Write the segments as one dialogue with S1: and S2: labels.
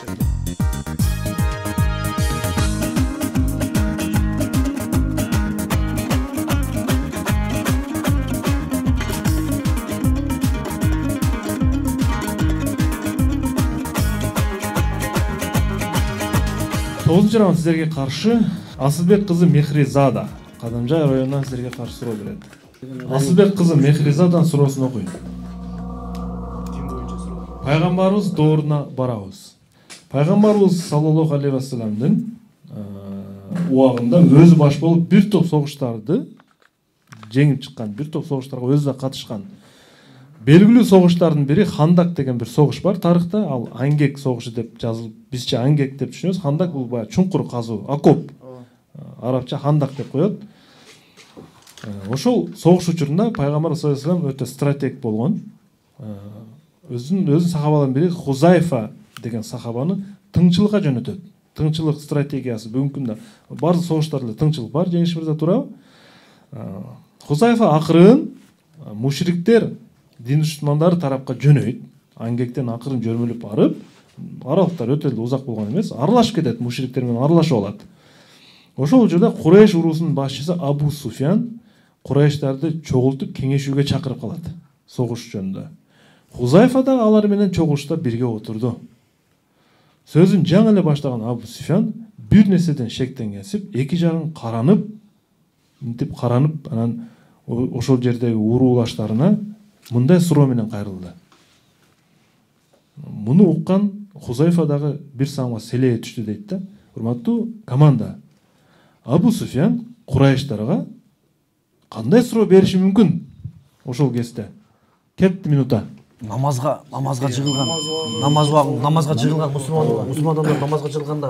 S1: Тоғызынчы раунд сіздерге қаршы Асылбек қызы Мехризада Кадамжай районунан сіздерге қаршы суроо берет. Асылбек қызы Мехризадан суроосын окуйт. Пайгамбарыбыз дооруна барабыз. Пайгамбарыбыз саллаллаху алейхи вассаламдын убагында өзү баш болуп бир топ согуштарды жеңип чыккан, бир топ согуштарга өзү да катышкан. Белгилүү согуштардын бири Хандак деген бир согуш бар тарыхта. Ал Ангек согушу деп жазылып, бизче Ангек деп түшүнөбүз. Хандак бул баягы чуңкур казуу, окоп. Арабча Хандак деп коет. Ошол согуш учурунда Пайгамбар саллаллаху алейхи вассалам өтө стратег болгон. Өзүнүн сахабаларынын бири Хузайфа деген сахабаны тыңчылыкка жөнөтөт. Тыңчылык стратегиясы бүгүнкү күндө бардык согуштарда тыңчылык бар, жеңиш мырза туурабы? Хузайфа акырын мушриктер дин душмандары тарапка жөнөйт. Ангектен акырын жөрмөлүп барып, аралыктар өтө эле узак болгон эмес, аралашып кетет, мушриктер менен аралашып алат. Ошол учурда Курайш уруусунун башчысы Абу Суфян Курайштарды чогултуп кеңешүүгө чакырып калат согуш жөнүндө. Хузайфа да алар менен чогулушта бирге отурду. Сөзүн жаңы эле баштаган Абу Суфян бир нерседен шектенгенсип, эки жагын каранып, анан ошол жердеги уруулаштарына мындай суроо менен кайрылды. Муну уккан Хузайфа дагы бир самга селее түштү дейт да. Урматтуу команда, Абу Суфян Курайштарга кандай суроо бериши мүмкүн? Ошол кезде. Кетти минута.
S2: Намазга жыгылган мусулмандар намазга жыгылганда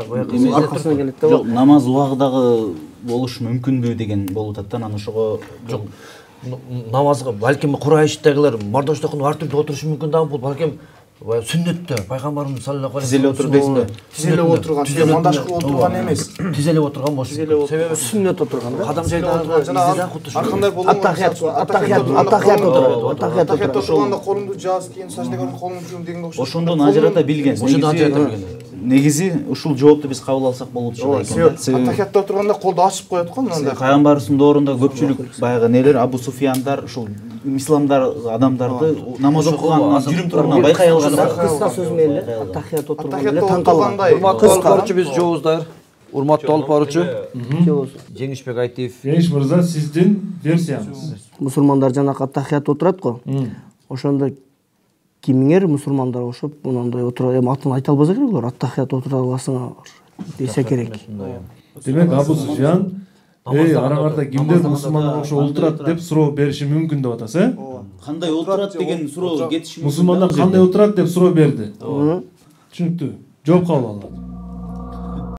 S3: аркасынан келет да. Жок, намаз убагыдагы болушу мүмкүнбү деген болуп атат да. Анан ошого
S2: жок. Намазга балким Курайштагылар мардоштокун ар түрдүү отурушу мүмкүн да. Бул балким сүннөттө пайгамбарыбыз саллаллаху алейхи
S3: тизеле отуруп дейсиңби?
S4: Тизеле отурган, мандаш кылып отурган эмес.
S2: Тизеле отурган болушу.
S4: Себеби
S2: сүннөт отурган да.
S4: Кадам жайда жана ар кандай болгон
S2: аттахият
S4: отурганда колуңду жааз, кийин саждага колуңду жуум дегенге окшойт.
S3: Ошондон ажырата билген. Негизи ушул жоопту биз кабыл алсак болот экен.
S4: Аттахиятта отурганда колду ачып коет го мындай.
S3: Пайгамбарыбыздын доорунда көпчүлүк баягы нелер Абу Суфияндар ушул исламдар адамдарды намаз окуган жүрүм турган байкай алганда
S2: кыска сөз менен аттахият отурган эле таң калган. Урматтуу алып баруучу биз жообуздар. Урматтуу алып баруучу Жеңишбек Айтиев.
S1: Жеңиш мырза, сиздин версияңыз.
S5: Мусулмандар жанакы аттахият отурат го. Ошондо кимиңер мусулмандар ошоп мындай отура, эми атын айта албаса керек олар аттахият отура аласыңар десе керек.
S1: Демек Абу Суфян араңарда кимдер мусулмандар ошо отурат деп суроо бериши мүмкүн деп атасыз,
S3: Кандай отурат деген суроо кетиши мүмкүн.
S1: Мусулмандар кандай отурат деп суроо берди. Түшүнүктүү. Жооп кабыл алынат.